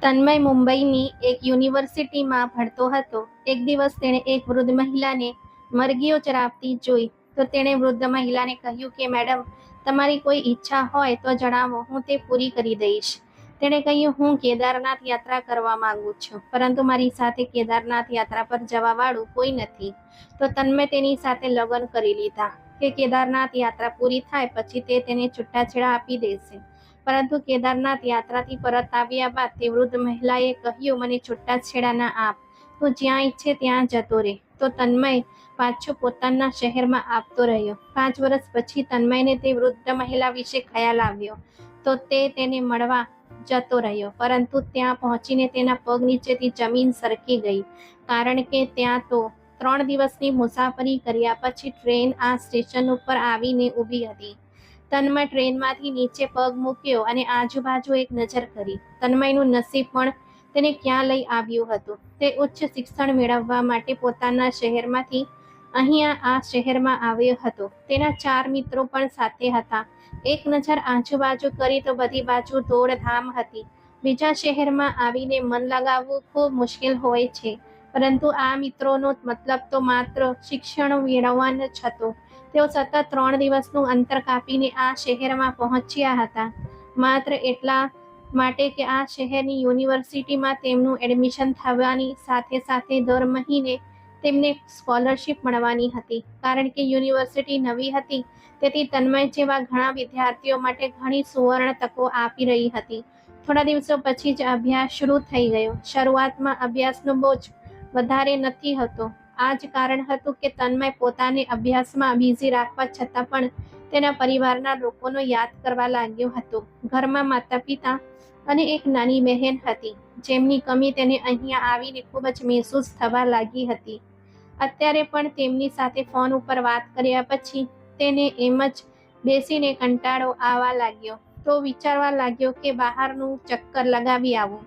તન્મય મુંબઈની એક યુનિવર્સિટીમાં ભણતો હતો. એક દિવસ તેણે એક વૃદ્ધ મહિલાને મરઘીઓ ચરાવતી જોઈ તો તેણે વૃદ્ધ મહિલાને કહ્યું કે મેડમ, તમારી કોઈ ઈચ્છા હોય તો જણાવો, હું તે પૂરી કરી દઈશ. તેણે કહ્યું, હું કેદારનાથ યાત્રા કરવા માંગુ છું, પરંતુ મારી સાથે કેદારનાથ યાત્રા પર જવાવાળું કોઈ નથી. તો તન્મય તેની સાથે લગ્ન કરી લીધા કે કેદારનાથ યાત્રા પૂરી થાય પછી તે તેને છૂટાછેડા આપી દેશે. પરંતુ કેદારનાથ યાત્રાથી પરત આવ્યા બાદ તે વૃદ્ધ મહિલાએ કહ્યું, મને છૂટાછેડા ના આપ, તું જ્યાં ઈચ્છે ત્યાં જતો રહે. તો તન્મય પાછો પોતાના શહેરમાં આવતો રહ્યો. 5 વર્ષ પછી તન્મયને તે વૃદ્ધ મહિલા વિશે ખ્યાલ આવ્યો તો તે તેને મળવા જતો રહ્યો, પરંતુ ત્યાં પહોંચીને તેના પગ નીચેથી જમીન સરકી ગઈ, કારણ કે ત્યાં તો 3 દિવસની મુસાફરી કર્યા પછી ટ્રેન આ સ્ટેશન ઉપર આવીને ઊભી હતી. તન્મય ટ્રેનમાંથી નીચે પગ મૂક્યો અને આજુબાજુ એક નજર કરી. તન્મયનું નસીબ પણ તેને ક્યાં લઈ આવ્યું હતું. તે ઉચ્ચ શિક્ષણ મેળવવા માટે પોતાના શહેરમાંથી અહીંયા આ શહેરમાં આવ્યો હતો. તેના 4 મિત્રો પણ સાથે હતા. એક નજર આજુબાજુ કરી તો બધી બાજુ દોડધામ હતી. બીજા શહેરમાં આવીને મન લગાવવું ખૂબ મુશ્કેલ હોય છે, પરંતુ આ મિત્રોનો મતલબ તો માત્ર શિક્ષણ મેળવવાનો જ હતો. તેઓ સતત 3 દિવસનું અંતર કાપીને આ શહેરમાં પહોંચ્યા હતા, માત્ર એટલા માટે કે આ શહેરની યુનિવર્સિટીમાં તેમનું એડમિશન થવાની સાથે સાથે દર મહિને તેમને સ્કોલરશિપ મળવાની હતી. કારણ કે યુનિવર્સિટી નવી હતી, તેથી તન્મય જેવા ઘણા વિદ્યાર્થીઓ માટે ઘણી સુવર્ણ તકો આપી રહી હતી. થોડા દિવસો પછી જ અભ્યાસ શરૂ થઈ ગયો. શરૂઆતમાં અભ્યાસનો બોજ વધારે નથી હતો. આ જ કારણ હતું કે તન્મય પોતાને અભ્યાસમાં બિઝી રાખવા છતાં પણ તેના પરિવારના લોકોનો યાદ કરવા લાગ્યો હતો. ઘરમાં માતા-પિતા અને એક નાની બહેન હતી, જેમની કમી તેને અહીંયા આવીને ખૂબ જ મહેસૂસ થવા લાગી હતી. અત્યારે પણ તેમની સાથે ફોન ઉપર વાત કર્યા પછી તેને એમ જ બેસીને કંટાળો આવવા લાગ્યો. તો વિચારવા લાગ્યો કે બહારનું ચક્કર લગાવી આવું.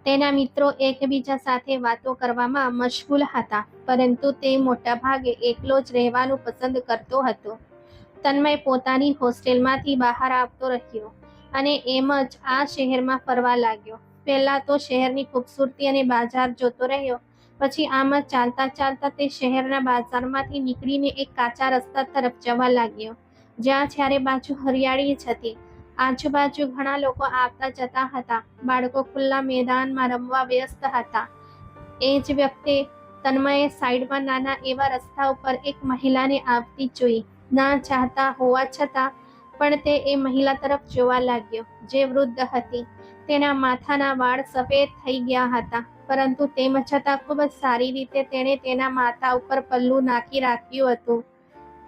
તેના મિત્રો એકબીજા સાથે વાતો કરવામાં મશગુલ હતા, પરંતુ તે મોટાભાગે એકલો જ રહેવાનું પસંદ કરતો હતો. તન્મય પોતાની હોસ્ટેલમાંથી બહાર આવતો રહ્યો અને એમ જ આ શહેરમાં ફરવા લાગ્યો. પહેલા તો શહેરની ખૂબસૂરતી અને બજાર જોતો રહ્યો, પછી આમ જ ચાલતા ચાલતા તે શહેરના બજારમાંથી નીકળીને એક કાચા રસ્તા તરફ જવા લાગ્યો, જ્યાં ચારે બાજુ હરિયાળી જ હતી. આજુબાજુ ઘણા લોકો આવતા જતા હતા. બાળકો ખુલ્લા મેદાનમાં રમવા વ્યસ્ત હતા. એ જ વખતે તન્મયે સાઈડમાં નાના એવા રસ્તા ઉપર એક મહિલાને આવતી જોઈ. ના ચાહતા હોવા છતાં પણ તે એ મહિલા તરફ જોવા લાગ્યો, જે વૃદ્ધ હતી. તેના માથાના વાળ સફેદ થઈ ગયા હતા, પરંતુ તેમ છતાં ખૂબ જ સારી રીતે તેણે તેના માથા ઉપર પલ્લું નાખી રાખ્યું હતું.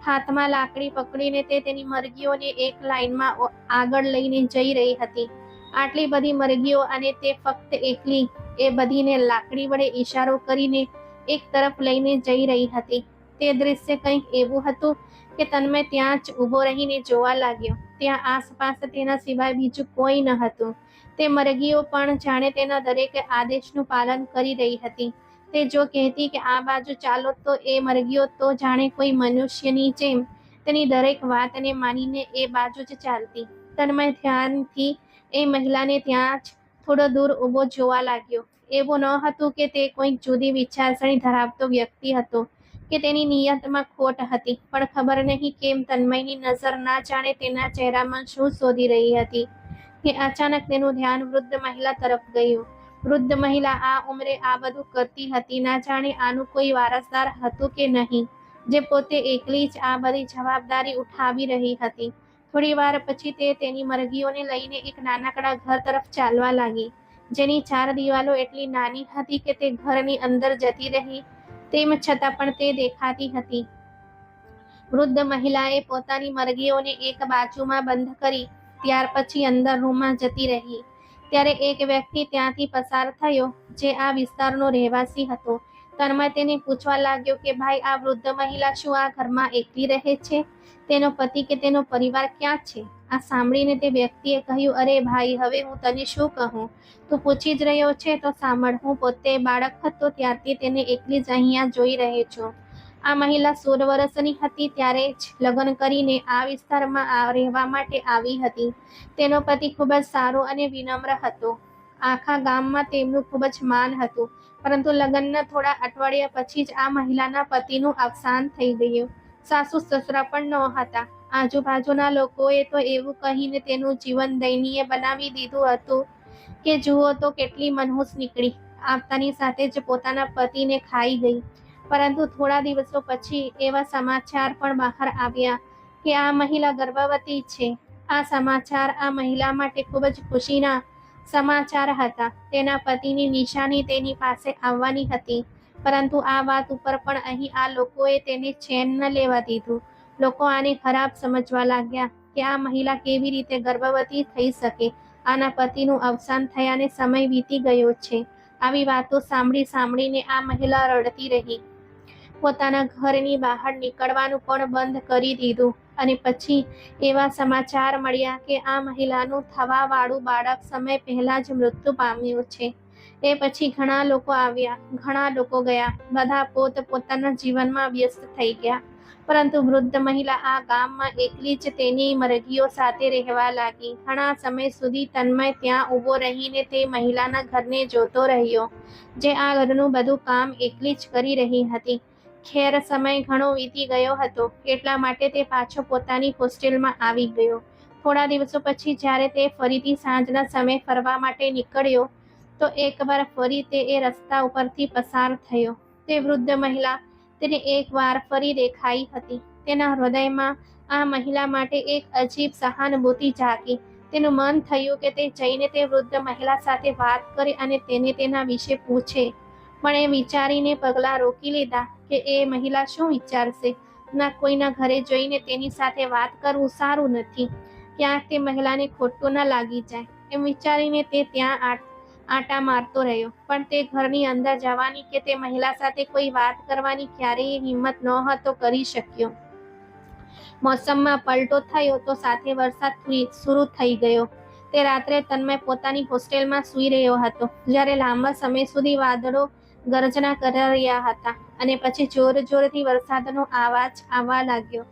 હાથમાં લાકડી પકડીને તે તેની મરઘીઓને એક લાઈનમાં આગળ લઈને જઈ રહી હતી. આટલી બધી મરઘીઓ અને તે ફક્ત એકલી, એ બધીને લાકડી વડે ઈશારો કરીને એક તરફ લઈને જઈ રહી હતી. તે દૃશ્ય કંઈક એવું હતું કે તન્મય ત્યાં જ ઊભો રહીને જોવા લાગ્યો. ત્યાં આસપાસ તેના સિવાય બીજું કોઈ ન હતું. તે મરઘીઓ પણ જાણે તેના દરેક આદેશનું પાલન કરી રહી હતી. તે જો કહેતી કે આ બાજુ ચાલો તો એ મરઘીઓ તો જાણે કોઈ મનુષ્યની જેમ તેની દરેક વાતને માનીને એ બાજુ જ ચાલતી. તન્મય ધ્યાનથી એ મહિલાને ત્યાં જ થોડો દૂર ઊભો જોવા લાગ્યો. એવું ન હતું કે તે કોઈ જુદી વિચારસરણી ધરાવતો વ્યક્તિ હતો કે તેની નિયતમાં ખોટ હતી, પણ ખબર નહીં કેમ તન્મયની નજર ના જાણે તેના ચહેરામાં શું શોધી રહી હતી કે અચાનક તેનું ધ્યાન વૃદ્ધ મહિલા તરફ ગયું. વૃદ્ધ મહિલા આ ઉંમરે આ બધું કરતી હતી. ના જાણે આનું કોઈ વારસદાર હતું કે નહીં, જે પોતે એકલી જ આ બધી જવાબદારી ઉઠાવી રહી હતી. થોડી વાર પછી તે તેની મરઘીઓને લઈને એક નાનકડા ઘર તરફ ચાલવા લાગી, જેની 4 દિવાલો એટલી નાની હતી કે તે ઘરની અંદર જતી રહી તેમ છતાં પણ તે દેખાતી હતી. વૃદ્ધ મહિલાએ પોતાની મરઘીઓને એક બાજુમાં બંધ કરી ત્યાર પછી અંદર રૂમમાં જતી રહી. ત્યારે એક વ્યક્તિ ત્યાંથી પસાર થયો, જે આ વિસ્તારનો રહેવાસી હતો. તન્મય તેને પૂછવા લાગ્યો કે ભાઈ, આ વૃદ્ધ મહિલા શું આ ઘરમાં એકલી રહે છે? તેનો પતિ કે તેનો પરિવાર ક્યાં છે? આ સાંભળીને તે વ્યક્તિએ કહ્યું, અરે ભાઈ, હવે હું તને શું કહું? તું પૂછી જ રહ્યો છે તો સાંભળ. હું પોતે બાળક હતો ત્યારથી તેને એકલી જ અહીંયા જોઈ રહી છું. આ મહિલા 16 વર્ષની હતી ત્યારે જ લગ્ન કરીને આ વિસ્તારમાં રહેવા માટે આવી હતી. તેનો પતિ ખૂબ જ સારો અને વિનમ્ર હતો. આખા ગામમાં તેમનું ખૂબ જ માન હતું. પરંતુ લગ્નના થોડા અઠવાડિયા પછી જ આ મહિલાના પતિનું અવસાન થઈ ગયું. સાસુ સસરા પણ નહોતા. આજુબાજુના લોકોએ તો એવું કહીને તેનું જીવન દયનીય બનાવી દીધું હતું કે જુઓ તો કેટલી મનહૂસ નીકળી. આવતાની સાથે જ પોતાના પતિને ખાઈ ગઈ. પરંતુ થોડા દિવસો પછી એવા સમાચાર પણ બહાર આવ્યા કે આ મહિલા ગર્ભવતી છે. આ સમાચાર આ મહિલા માટે ખૂબ જ ખુશીના સમાચાર હતા. તેના પતિની નિશાની તેની પાસે આવવાની હતી. પરંતુ આ વાત ઉપર પણ અહીં આ લોકોએ તેને ચેન ન લેવા દીધું. લોકો આને ખરાબ સમજવા લાગ્યા કે આ મહિલા કેવી રીતે ગર્ભવતી થઈ શકે. આના પતિનું અવસાન થયાને સમય વીતી ગયો છે. આવી વાતો સાંભળીને આ મહિલા રડતી રહી. પોતાના ઘરની બહાર નીકળવાનું પણ બંધ કરી દીધું. અને પછી એવા સમાચાર મળ્યા કે આ મહિલાનું થવાવાળું બાળક સમય પહેલા જ મૃત્યુ પામ્યું છે. એ પછી ઘણા લોકો આવ્યા, ઘણા લોકો ગયા. બધા પોતાના જીવનમાં વ્યસ્ત થઈ ગયા. પરંતુ વૃદ્ધ મહિલા આ ગામમાં એકલી જ તેની મરઘીઓ સાથે રહેવા લાગી. ઘણા સમય સુધી તન્મય ત્યાં ઊભો રહીને તે મહિલાના ઘરને જોતો રહ્યો, જે આ ઘરનું બધું કામ એકલી જ કરી રહી હતી. ખેર સમય ઘણો વીતી ગયો હતો, એટલા માટે તે પાછો પોતાની હોસ્ટેલમાં આવી ગયો. થોડા દિવસો પછી જ્યારે તે ફરીથી સાંજના સમયે ફરવા માટે નીકળ્યો તો એકવાર ફરી તે એ રસ્તા ઉપરથી પસાર થયો. તે વૃદ્ધ મહિલા તેને એકવાર ફરી દેખાઈ હતી. તેના હૃદયમાં આ મહિલા માટે એક અજીબ સહાનુભૂતિ જાગી. તેનું મન થયું કે તે જઈને તે વૃદ્ધ મહિલા સાથે વાત કરે અને તેને તેના વિશે પૂછે. પણ એ વિચારીને પગલાં રોકી લીધા કે એ મહિલા શું વિચારશે. ના, કોઈના ઘરે જઈને તેની સાથે વાત કરવું સારું નથી. ક્યાંક તે મહિલાને ખોટું ન લાગી જાય એમ વિચારીને તે ત્યાં આંટા મારતો રહ્યો. પણ તે ઘરની અંદર જવાની કે તે મહિલા સાથે કોઈ વાત કરવાની ક્યારેય હિંમત નહોતો કરી શક્યો. મોસમમાં પલટો થયો તો સાથે વરસાદ શરૂ થઈ ગયો. તે રાત્રે તન્મય પોતાની હોસ્ટેલમાં સૂઈ રહ્યો હતો, જ્યારે લાંબા સમય સુધી વાદળો ગર્જના કરી રહ્યા હતા અને પછી જોરથી વરસાદનો અવાજ આવવા લાગ્યો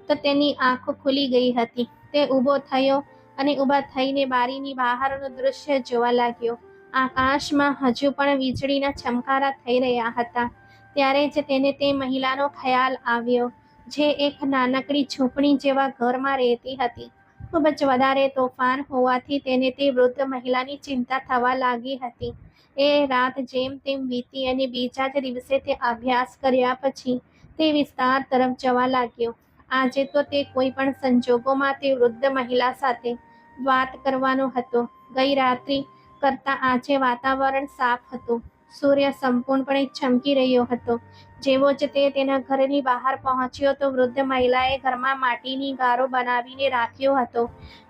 તો તેની આંખો ખુલી ગઈ હતી. તે ઊભો થયો અને ઊભા થઈને બારીની બહારનું દૃશ્ય જોવા લાગ્યો. આકાશમાં હજુ પણ વીજળીના ચમકારા થઈ રહ્યા હતા. ત્યારે જ તેને તે મહિલાનો ખ્યાલ આવ્યો, જે એક નાનકડી ઝૂંપડી જેવા ઘરમાં રહેતી હતી. ખૂબ જ વધારે તોફાન હોવાથી તેને તે વૃદ્ધ મહિલાની ચિંતા થવા લાગી હતી. એ રાત જેમ તેમ વીતી અને બીજા જ દિવસે તે અભ્યાસ કર્યા પછી તે વિસ્તાર તરફ જવા લાગ્યો. આજે તો તે કોઈ પણ સંજોગોમાં તે વૃદ્ધ મહિલા સાથે વાત કરવાનો હતો. ગઈ રાત્રિ કરતાં આજે વાતાવરણ સાફ હતું. સૂર્ય સંપૂર્ણપણે ચમકી રહ્યો હતો. જેવો જ તે તેના ઘરની બહાર પહોંચ્યો તો વૃદ્ધ મહિલાએ ઘરમાં માટીની ગારો બનાવીને રાખ્યો હતો,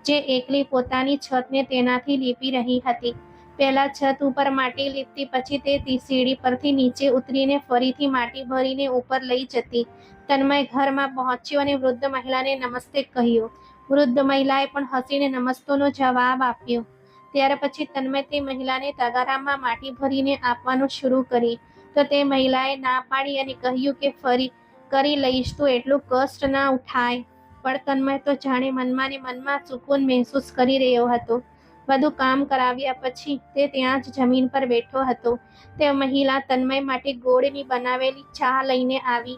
જે એકલી પોતાની છતને તેનાથી લીપી રહી હતી. પહેલા છત ઉપર માટી લીપતી, પછી તે સીડી પરથી નીચે ઉતરીને ફરીથી માટી ભરીને ઉપર લઈ જતી. તન્મય ઘરમાં પહોંચ્યો અને વૃદ્ધ મહિલાને નમસ્તે કહ્યું. વૃદ્ધ મહિલાએ પણ હસીને નમસ્તેનો જવાબ આપ્યો. ત્યાર પછી તન્મય તે મહિલાને તગારામાં માટી ભરીને આપવાનું શરૂ કરી તો તે મહિલાએ ના પાડી અને કહ્યું કે ફરી કરી લઈશ, તું એટલું કષ્ટ ના ઉઠાય. પણ તન્મય તો જાણે મનમાં ને મનમાં સુકૂન મહેસૂસ કરી રહ્યો હતો. બધું કામ કરાવ્યા પછી તે ત્યાં જ જમીન પર બેઠો હતો. તે મહિલા તન્મય માટે ગોળની બનાવેલી ચા લઈને આવી,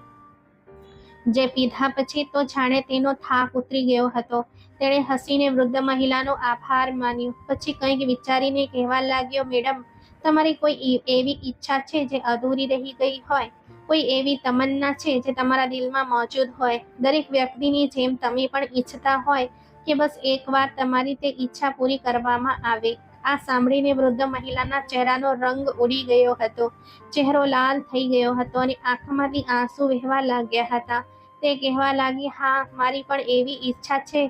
જે પીધા પછી તો જાણે તેનો થાક ઉતરી ગયો હતો. તેણે હસીને વૃદ્ધ મહિલાનો આભાર માન્યો. પછી કંઈક વિચારીને કહેવા લાગ્યો, મેડમ, તમારી કોઈ એવી ઈચ્છા છે જે અધૂરી રહી ગઈ હોય? કોઈ એવી તમન્ના છે જે તમારા દિલમાં મોજૂદ હોય? દરેક વ્યક્તિની જેમ તમે પણ ઈચ્છતા હોય કે બસ એકવાર તમારી તે ઈચ્છા પૂરી કરવામાં આવે. આ સાંભળીને વૃદ્ધ મહિલાના ચહેરાનો રંગ ઉડી ગયો હતો. ચહેરો લાલ થઈ ગયો હતો અને આંખમાંથી આંસુ વહેવા લાગ્યા હતા. તે કહેવા લાગી, હા, મારી પણ એવી ઈચ્છા છે,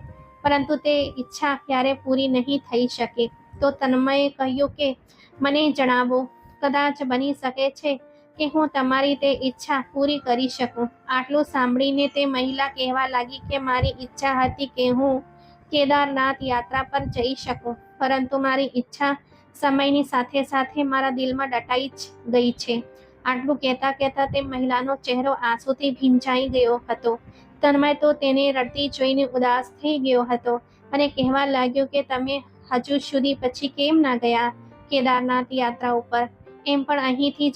પરંતુ તે ઈચ્છા ક્યારે પૂરી નહીં થઈ શકે. તો તન્મયે કહ્યું કે મને જણાવો, કદાચ બની શકે છે કે હું તમારી તે ઈચ્છા પૂરી કરી શકું. આટલું સાંભળીને તે મહિલા કહેવા લાગી કે મારી ઈચ્છા હતી કે હું કેદારનાથ યાત્રા પર જઈ શકું, પરંતુ મારી ઈચ્છા સમયની સાથે સાથે મારા દિલમાં દટાઈ જ ગઈ છે. આટલું કહેતા તે મહિલાનો ચહેરો આંસુથી ભીંજાઈ ગયો હતો. તન્મય તો તેને રડતી જોઈને ઉદાસ થઈ ગયો હતો અને કહેવા લાગ્યો કે તમે હજુ સુધી પછી કેમ ના ગયા? કેદારનાથ યાત્રા ઉપર. એમ પણ અહીંથી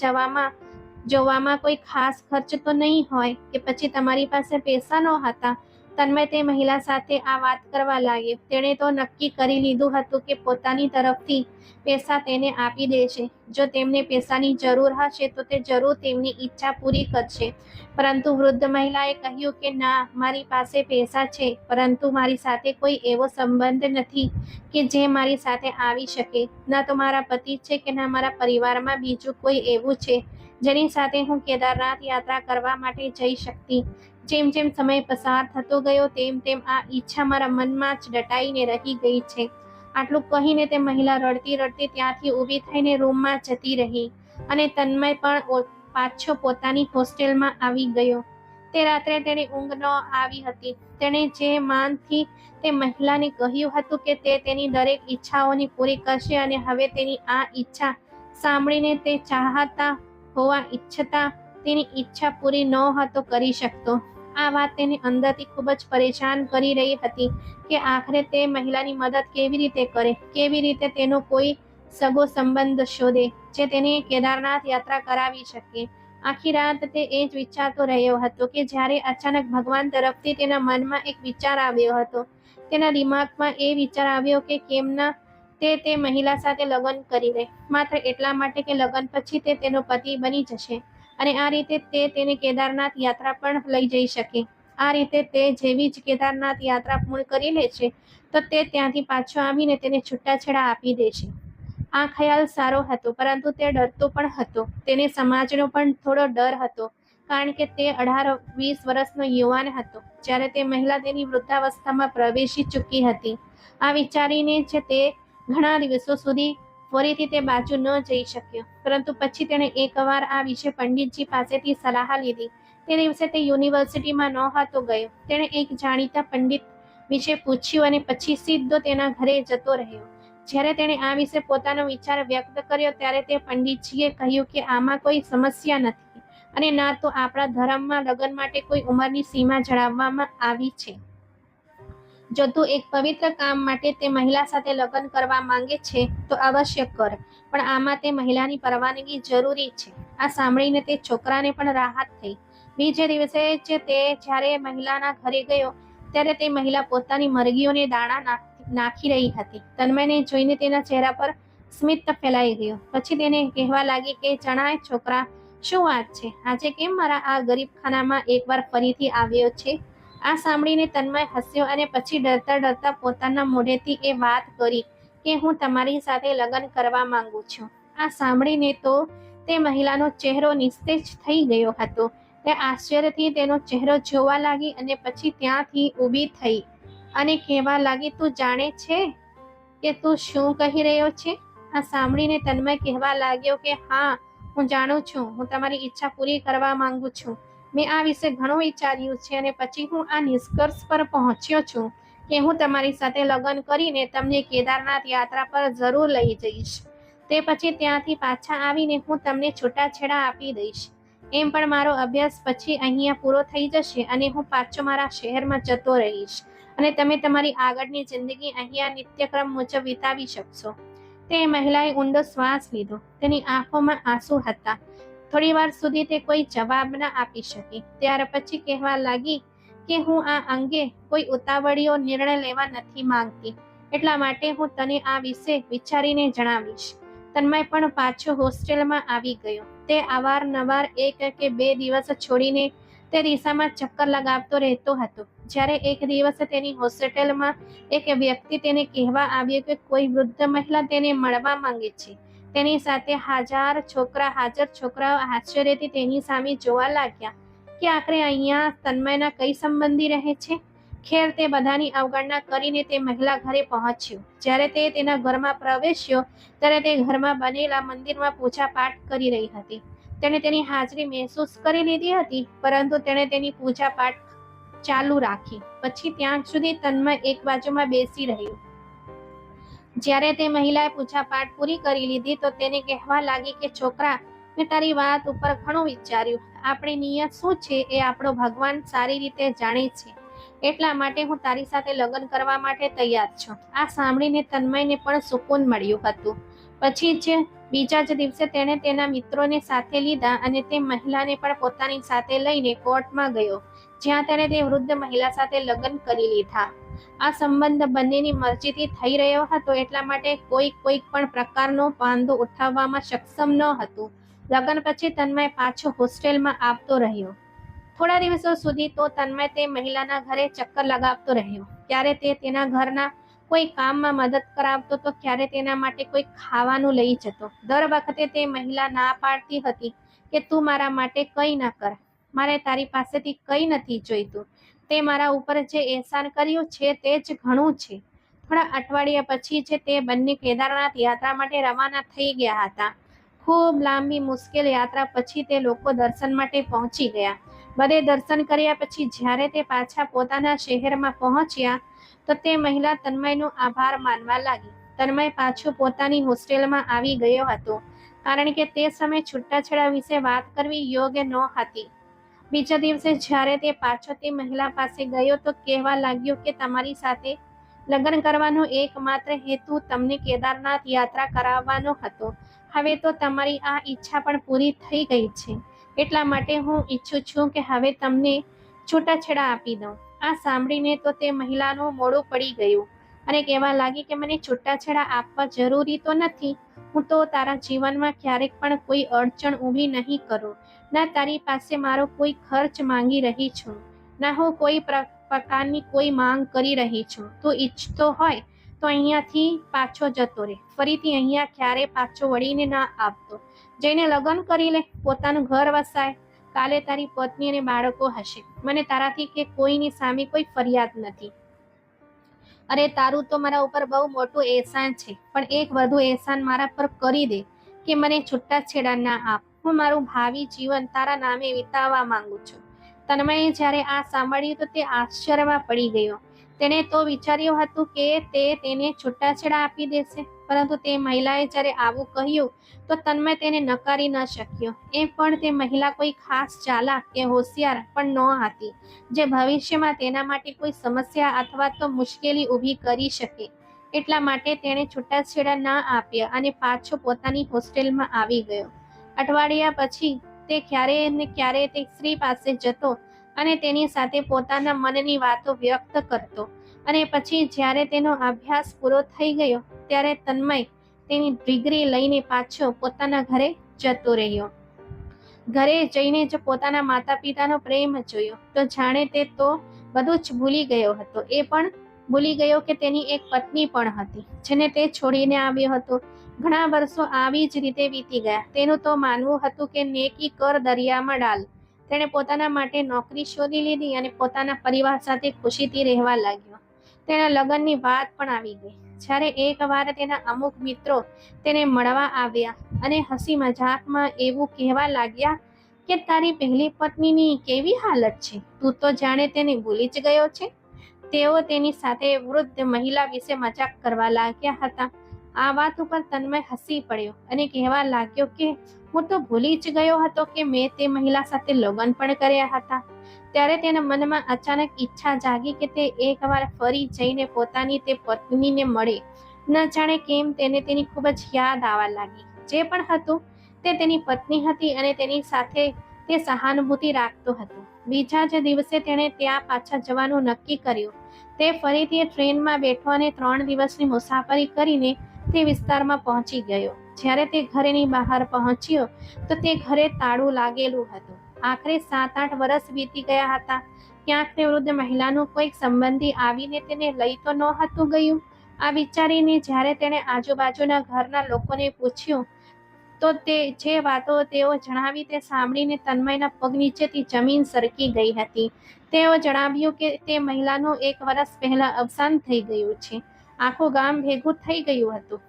જોવામાં કોઈ ખાસ ખર્ચ તો નહીં હોય કે પછી તમારી પાસે પૈસા ન હતા. તન્મય તે મહિલા સાથે આ વાત કરવા લાગ્યો. તેણે તો નક્કી કરી લીધું હતું કે પોતાની તરફથી પૈસા તેને આપી દેશે. જો તેમને પૈસાની જરૂર હશે તો તે જરૂર તેમની ઈચ્છા પૂરી કરશે. પરંતુ વૃદ્ધ મહિલાએ કહ્યું કે ના, મારી પાસે પૈસા છે, પરંતુ મારી સાથે કોઈ એવો સંબંધ નથી કે જે મારી સાથે આવી શકે. ના તો મારા પતિ છે કે ના મારા પરિવારમાં બીજું કોઈ એવું છે જેની સાથે હું કેદારનાથ યાત્રા કરવા માટે જઈ શકતી. જેમ જેમ સમય પસાર થતો ગયો તેમ તેમ આ ઈચ્છા મારા મનમાં જ દટાઈને રહી ગઈ છે. આટલું કહીને તે મહિલા રડતી રડતી ત્યાંથી ઊભી થઈને રૂમમાં જતી રહી અને તન્મય પણ પાછો પોતાની હોસ્ટેલમાં આવી ગયો. તે રાત્રે તેને ઊંઘ ન આવી હતી. તેણે જે માનથી તે મહિલાને કહ્યું હતું કે તે તેની દરેક ઈચ્છાઓની પૂરી કરશે અને હવે તેની આ ઈચ્છા સાંભળીને તે ચાહતા હોવા ઈચ્છતા તેની ઈચ્છા પૂરી નહોતો કરી શકતો. આ વાત તેને અંદરથી ખૂબ જ પરેશાન કરી રહી હતી કે આખરે તે મહિલાની મદદ કેવી રીતે કરે, કેવી રીતે તેનો કોઈ સગો સંબંધ શોધે જે તેને કેદારનાથ યાત્રા કરાવી શકે. આખી રાત તે એ જ વિચારતો રહ્યો હતો કે જ્યારે અચાનક ભગવાન તરફથી તેના મનમાં એક વિચાર આવ્યો હતો. તેના દિમાગમાં એ વિચાર આવ્યો કે કેમ ન તે મહિલા સાથે લગ્ન કરી લે, માત્ર એટલા માટે કે લગ્ન પછી તે તેનો પતિ બની જશે અને આ રીતે તે તેને કેદારનાથ યાત્રા પણ લઈ જઈ શકે. આ રીતે તે જેવી જ કેદારનાથ યાત્રા પૂર્ણ કરી લે છે તો તે ત્યાંથી પાછો આવીને તેને છૂટાછેડા આપી દેશે. આ ખ્યાલ સારો હતો, પરંતુ તે ડરતો પણ હતો. તેને સમાજનો પણ થોડો ડર હતો, કારણ કે તે 18-20 વર્ષનો યુવાન હતો જ્યારે તે મહિલા તેની વૃદ્ધાવસ્થામાં પ્રવેશી ચૂકી હતી. આ વિચારીને જ તે ઘણા દિવસો સુધી ફરીથી તે બાજુ ન જઈ શક્યો. પરંતુ પછી તેણે એકવાર આ વિશે પંડિતજી પાસેથી સલાહ લીધી. તે દિવસે તે યુનિવર્સિટીમાં નહોતો ગયો. તેણે એક જાણીતા પંડિત વિશે પૂછ્યું અને પછી સીધો તેના ઘરે જતો રહ્યો. જ્યારે તેણે આ વિશે પોતાનો વિચાર વ્યક્ત કર્યો ત્યારે તે પંડિતજીએ કહ્યું કે આમાં કોઈ સમસ્યા નથી અને ના તો આપણા ધર્મમાં લગ્ન માટે કોઈ ઉંમરની સીમા જણાવવામાં આવી છે. જો તું એક પવિત્ર કામ માટે તે મહિલા સાથે લગ્ન કરવા માંગે છે તો અવશ્ય કર, પણ આમાં તે મહિલાની પરવાનગી જરૂરી છે. આ સાંભળીને તે છોકરાને પણ રાહત થઈ. બીજે દિવસે જ તે જ્યારે મહિલાના ઘરે ગયો ત્યારે તે મહિલા પોતાની મરઘીઓને દાણા નાખી રહી હતી. તન્મયને જોઈને તેના ચહેરા પર સ્મિત ફેલાઈ ગયો. પછી તેને કહેવા લાગી કે જણાય છોકરા, શું વાત છે? આજે કેમ મારા આ ગરીબખાનામાં એકવાર ફરીથી આવ્યો છે? આ સાંભળીને તન્મય હસ્યો અને પછી ડરતા ડરતા પોતાના મોઢેથી એ વાત કરી કે હું તમારી સાથે લગ્ન કરવા માંગુ છું. આ સાંભળીને તો તે મહિલાનો ચહેરો નિસ્તેજ થઈ ગયો હતો. તે આશ્ચર્યથી તેનો ચહેરો જોવા લાગી અને પછી ત્યાંથી ઊભી થઈ અને કહેવા લાગી, તું જાણે છે કે તું શું કહી રહ્યો છે? આ સાંભળીને તન્મય કહેવા લાગ્યો કે હા, હું જાણું છું. હું તમારી ઈચ્છા પૂરી કરવા માંગુ છું. મેં આ વિશે ઘણું વિચાર્યું છે અને પછી હું આ નિષ્કર્ષ પર પહોંચ્યો છું કે હું તમારી સાથે લગ્ન કરીને તમને કેદારનાથ યાત્રા પર જરૂર લઈ જઈશ. તે પછી ત્યાંથી પાછા આવીને હું તમને છૂટાછેડા આપી દઈશ. એમ પણ મારો અભ્યાસ પછી અહીંયા પૂરો થઈ જશે અને હું પાછો મારા શહેરમાં જતો રહીશ અને તમે તમારી આગળની જિંદગી અહીંયા નિત્યક્રમ મુજબ વિતાવી શકશો. તે મહિલાએ ઊંડો શ્વાસ લીધો. તેની આંખોમાં આંસુ હતા. થોડી વાર સુધી તે કોઈ જવાબ ન આપી શકી. ત્યાર પછી કહેવા લાગી કે હું આ અંગે કોઈ ઉતાવળિયો નિર્ણય લેવા નથી માંગતી, એટલા માટે હું તને આ વિશે વિચારીને જણાવીશ. તન્મય પણ પાછો હોસ્ટેલમાં આવી ગયો. તે અવારનવાર 1 કે 2 દિવસ છોડીને તે દિશામાં ચક્કર લગાવતો રહેતો હતો. જ્યારે એક દિવસ તેની હોસ્ટેલમાં એક વ્યક્તિ તેને કહેવા આવ્યો કે કોઈ વૃદ્ધ મહિલા તેને મળવા માંગે છે. તેની સાથે હાજર છોકરાઓ આશ્ચર્યથી તેની સામે જોવા લાગ્યા કે આખરે અહીંયા તન્મયના કઈ સંબંધી રહે છે. ખેર, તે બધાની અવગણના કરીને તે મહિલા ઘરે પહોંચ્યો. જ્યારે તે તેના ઘરમાં પ્રવેશ્યો ત્યારે તે ઘરમાં બનેલા મંદિરમાં પૂજા પાઠ કરી રહી હતી. તેણે તેની હાજરી મહેસૂસ કરી લીધી હતી, પરંતુ તેણે તેની પૂજા પાઠ ચાલુ રાખી. પછી ત્યાં સુધી તન્મય એક બાજુમાં બેસી રહ્યો. જ્યારે તે મહિલાએ પૂજા પાઠ પૂરી કરી લીધી તો તેને કહેવા લાગી કે છોકરા, મેં તારી વાત ઉપર ઘણું વિચાર્યું. આપણી નિયત શું છે એ આપણો ભગવાન સારી રીતે જાણે છે. એટલા માટે હું તારી સાથે લગ્ન કરવા માટે તૈયાર છું. આ સાંભળીને તન્મયને પણ સુકૂન મળ્યું હતું. પછી જ બીજા જ દિવસે તેણે તેના મિત્રોને સાથે લીધા અને તે મહિલાને પણ પોતાની સાથે લઈને કોર્ટમાં ગયો, જ્યાં તેણે તે વૃદ્ધ મહિલા સાથે લગ્ન કરી લીધા. આ સંબંધ બંનેની મરજીથી થઈ રહ્યો હતો, એટલા માટે કોઈ પણ પ્રકારનો વાંધો ઉઠાવવામાં સક્ષમ ન હતું. લગ્ન પછી તન્મય પાછો હોસ્ટેલમાં આવતો રહ્યો. થોડા દિવસો સુધી તો તન્મય તે મહિલાના ઘરે ચક્કર લગાવતો રહ્યો. ક્યારે તે તેના ઘરના કોઈ કામમાં મદદ કરાવતો તો ક્યારે તેના માટે કોઈ ખાવાનું લઈ જતો. દર વખતે તે મહિલા ના પાડતી હતી કે તું મારા માટે કંઈ ના કર, મારે તારી પાસેથી કંઈ નથી જોઈતું, તે મારા ઉપર જે એહસાન કર્યું છે તે જ ઘણું છે. થોડા અઠવાડિયા પછી જ તે બંને કેદારનાથ યાત્રા માટે રવાના થઈ ગયા હતા. ખૂબ લાંબી મુશ્કેલ યાત્રા પછી તે લોકો દર્શન માટે પહોંચી ગયા. બધે દર્શન કર્યા પછી જ્યારે તે પાછા પોતાના શહેરમાં પહોંચ્યા તો તે મહિલા તન્મયનો આભાર માનવા લાગી. તન્મય પાછો પોતાની હોસ્ટેલમાં આવી ગયો હતો, કારણ કે તે સમયે છૂટાછેડા વિશે વાત કરવી યોગ્ય નહોતી. બીજા દિવસે જ્યારે તે પાછો તે મહિલા પાસે ગયો તો કહેવા લાગ્યો કે તમારી સાથે લગ્ન કરવાનો એકમાત્ર હેતુ તમને કેદારનાથ યાત્રા કરાવવાનો હતો. હવે તો તમારી આ ઈચ્છા પણ પૂરી થઈ ગઈ છે, એટલા માટે હું ઈચ્છું છું કે હવે તમને છૂટાછેડા આપી દઉં. આ સાંભળીને તો તે મહિલાનું મોઢું પડી ગયું અને કહેવા લાગી કે મને છૂટાછેડા આપવા જરૂરી તો નથી. હું તો તારા જીવનમાં ક્યારેક પણ કોઈ અડચણ ઊભી નહીં કરું, ના તારી પાસે મારો કોઈ ખર્ચ માંગી રહી છું, ના હું કોઈ પ્રકારની કોઈ માંગ કરી રહી છું. તું ઈચ્છતો હોય તો અહીંયાથી પાછો જતો રહે, ફરીથી અહીંયા ક્યારે પાછો વળીને ના આવતો. જઈને લગ્ન કરી લે, પોતાનું ઘર વસાય, કાલે તારી પત્ની અને બાળકો હશે. મને તારાથી કે કોઈની સામે કોઈ ફરિયાદ નથી. અરે તારું તો મારા ઉપર બહુ મોટું એહસાન છે, પણ એક વધુ એહસાન મારા પર કરી દે કે મને છૂટાછેડા ના આપ. હું મારું ભાવિ જીવન તારા નામે વિતાવવા માંગુ છું. તન્મયે જ્યારે આ સાંભળ્યું તો તે આશ્ચર્યમાં પડી ગયો. તેણે તો વિચાર્યું હતું કે તે તેને છૂટાછેડા આપી દેશે, પરંતુ તે મહિલાએ જ્યારે આવું કહ્યું તો તન્મય તેને નકારી ન શક્યો. એ પણ તે મહિલા કોઈ ખાસ ચાલાક કે હોશિયાર પણ નહોતી, જે ભવિષ્યમાં તેના માટે કોઈ સમસ્યા અથવા તો મુશ્કેલી ઊભી કરી શકે. એટલા માટે તેણે છૂટાછેડા ના આપ્યા અને પાછો પોતાની હોસ્ટેલમાં આવી ગયો. અઠવાડિયા પછી તે ક્યારે ને ક્યારે તે સ્ત્રી પાસે જતો અને તેની સાથે પોતાના મનની વાતો વ્યક્ત કરતો. અને પછી જ્યારે તેનો અભ્યાસ પૂરો થઈ ગયો ત્યારે તન્મય તેની ડિગ્રી લઈને પાછો પોતાના ઘરે જતો રહ્યો. ઘરે જઈને જ પોતાના માતા પિતાનો પ્રેમ જોયો તો જાણે તે તો બધું જ ભૂલી ગયો હતો. એ પણ ભૂલી ગયો કે તેની એક પત્ની પણ હતી, જેને તે છોડીને આવ્યો હતો. ઘણા વર્ષો આવી જ રીતે વીતી ગયા. તેનું તો માનવું હતું કે નેકી કર દરિયામાં ડાલ. તેણે પોતાના માટે નોકરી શોધી લીધી અને પોતાના પરિવાર સાથે ખુશીથી રહેવા લાગ્યો. તેના લગ્નની વાત પણ આવી ગઈ. જ્યારે એકવાર તેના અમુક મિત્રો તેને મળવા આવ્યા અને હસી મજાકમાં એવું કહેવા લાગ્યા કે તારી પહેલી પત્નીની કેવી હાલત છે, તું તો જાણે તેને ભૂલી જ ગયો છે. તેઓ તેની સાથે વૃદ્ધ મહિલા વિશે મજાક કરવા લાગ્યા હતા. આ વાત ઉપર તન્મય હસી પડ્યો અને કહેવા લાગ્યો કે હું તો ભૂલી જ ગયો હતો કે મેં તે મહિલા સાથે લગ્ન પણ કર્યા હતા. ત્યારે તેના મનમાં અચાનક ઈચ્છા જાગી કે તે એકવાર ફરી જઈને પોતાની તે પત્નીને મળે. ન જાણે કેમ તેને તેની ખૂબ જ યાદ આવવા લાગી. જે પણ હતું તે તેની પત્ની હતી અને તેની સાથે તે સહાનુભૂતિ રાખતો હતો. બીજા જ દિવસે તેણે ત્યાં પાછા જવાનું નક્કી કર્યું. તે ફરીથી ટ્રેનમાં બેઠો અને 3 દિવસની મુસાફરી કરીને તે વિસ્તારમાં પહોંચી ગયો. જ્યારે તે ઘરની બહાર પહોંચ્યો તો તે ઘરે તાળું લાગેલું હતું. આખરે 7-8 વર્ષ વીતી ગયા હતા. ક્યાંક તે વૃદ્ધ મહિલાનું કોઈક સંબંધી આવીને તેને લઈ તો નહોતું ગયું. આ વિચારીને જ્યારે તેણે આજુબાજુના ઘરના લોકોને પૂછ્યું તો તે જે વાતો તેઓ જણાવી તે સાંભળીને તન્મયના પગ નીચેથી જમીન સરકી ગઈ હતી. તેઓ જણાવ્યું કે તે મહિલાનું 1 વર્ષ પહેલા અવસાન થઈ ગયું છે. આખું ગામ ભેગું થઈ ગયું હતું,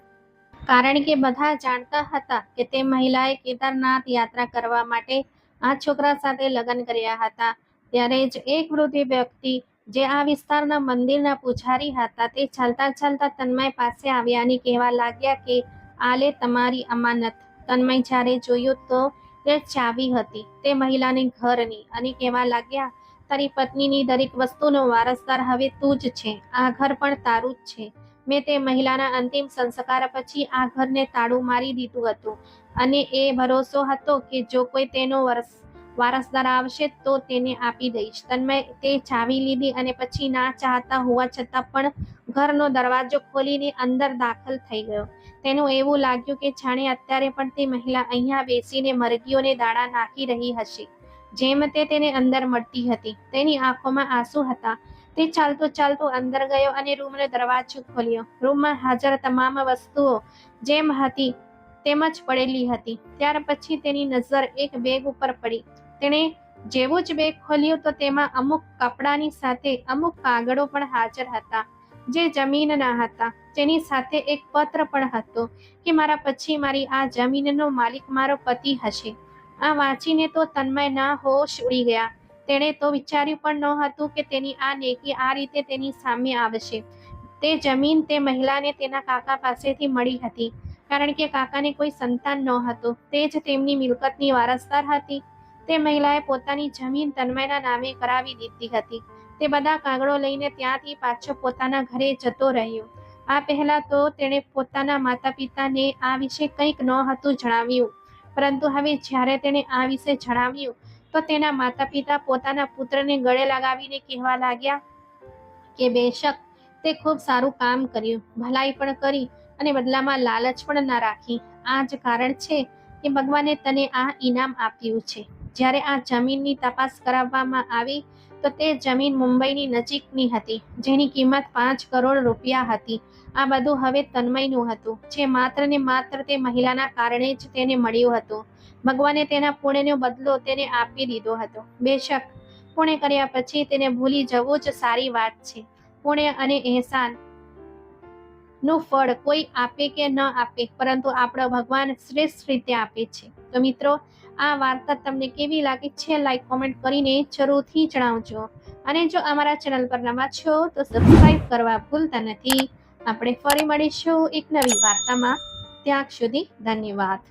કારણ કે બધા જાણતા હતા કે તે મહિલાએ કેદારનાથ યાત્રા કરવા માટે આ છોકરા સાથે લગ્ન કર્યા હતા. ત્યારે જ એક વૃદ્ધ વ્યક્તિ જે આ વિસ્તારના મંદિરના પૂજારી હતા તે ચાલતા ચાલતા તન્મય પાસે આવ્યા અને કહેવા લાગ્યા કે આ લે તમારી અમાનત. તન્મય જ્યારે જોયું તો તે ચાવી હતી તે મહિલાની ઘરની અને કહેવા લાગ્યા તારી પત્નીની દરેક વસ્તુનો વારસદાર હવે તું જ છે. આ ઘર પણ તારું જ છે. મેં તે મહિલાના અંતિમ સંસ્કાર પછી આ ઘરને તાળું મારી દીધું હતું અને એ ભરોસો હતો કે જો કોઈ તેનો વારસદાર આવશે તો તેને આપી દઈશ. તન્મય તે ચાવી લીધી અને પછી ના ચાહતા હોવા છતાં પણ ઘરનો દરવાજો ખોલીને અંદર દાખલ થઈ ગયો. તેનું એવું લાગ્યું કે જાણે અત્યારે પણ તે મહિલા અહીંયા બેસીને મરઘીઓને દાણા નાખી રહી હશે. જેમ તે તેને અંદર મળતી હતી તેની આંખોમાં આંસુ હતા. તે ચાલતો ચાલતો અંદર ગયો અને રૂમનો દરવાજો ખોલ્યો. રૂમમાં હાજર તમામ વસ્તુઓ જેમ હતી તેમ જ પડેલી હતી. ત્યાર પછી તેની નજર એક બેગ ઉપર પડી. તેણે જેવું જ બેગ ખોલ્યું તો તેમાં અમુક કપડાની સાથે અમુક કાગળો પણ હાજર હતા જે જમીનના હતા. તેની સાથે એક પત્ર પણ હતો કે મારા પછી મારી આ જમીનનો માલિક મારો પતિ હશે. આ વાંચીને તો તન્મયના હોશ ઉડી ગયા. તેણે તો વિચાર્યું પણ નહોતું કે તેની આ નેકી આ રીતે તેની સામે આવશે. તે જમીન તે મહિલાને તેના કાકા પાસેથી મળી હતી કારણ કે કાકાને કોઈ સંતાન નહોતું. તે જ તેમની મિલકતની વારસદાર હતી. તે મહિલાએ પોતાની જમીન તન્મયના નામે કરાવી દીધી હતી. તે બધા કાગળો લઈને ત્યાંથી પાછો પોતાના ઘરે જતો રહ્યો. આ પહેલા તો તેણે પોતાના માતા પિતાને આ વિશે કંઈક નહોતું જણાવ્યું, પરંતુ હવે જ્યારે તેણે આ વિશે જણાવ્યું તો તેના માતા પિતા પોતાના પુત્રને ગળે લગાવીને કહેવા લાગ્યા કે બેશક તે ખૂબ સારું કામ કર્યું, ભલાઈ પણ કરી અને બદલામાં લાલચ પણ ના રાખી. આ જ કારણ છે કે ભગવાને તને આ ઇનામ આપ્યું છે. જ્યારે આ જમીનની તપાસ કરાવવામાં આવી તો તે જમીન મુંબઈની નજીકની હતી જેની કિંમત 5 કરોડ રૂપિયા હતી. આ બધું હવે તન્મયનું હતું જે માત્ર ને માત્ર તે મહિલાના કારણે જ તેને મળ્યું હતું. ભગવાને તેના પુણ્યનો બદલો તેને આપી દીધો હતો. બેશક પુણ્ય કર્યા પછી તેને ભૂલી જવું જ સારી વાત છે. પુણ્ય અને એહસાન નું ફળ કોઈ આપે કે ન આપે પરંતુ આપણો ભગવાન શ્રેષ્ઠ રીતે આપે છે. તો મિત્રો, આ વાર્તા તમને કેવી લાગી છે લાઈક કોમેન્ટ કરીને જરૂરથી જણાવજો. અને જો અમારા ચેનલ પર નવા છો તો સબસ્ક્રાઇબ કરવા ભૂલતા નથી. આપણે ફરી મળીશું એક નવી વાર્તામાં. ત્યાં સુધી ધન્યવાદ.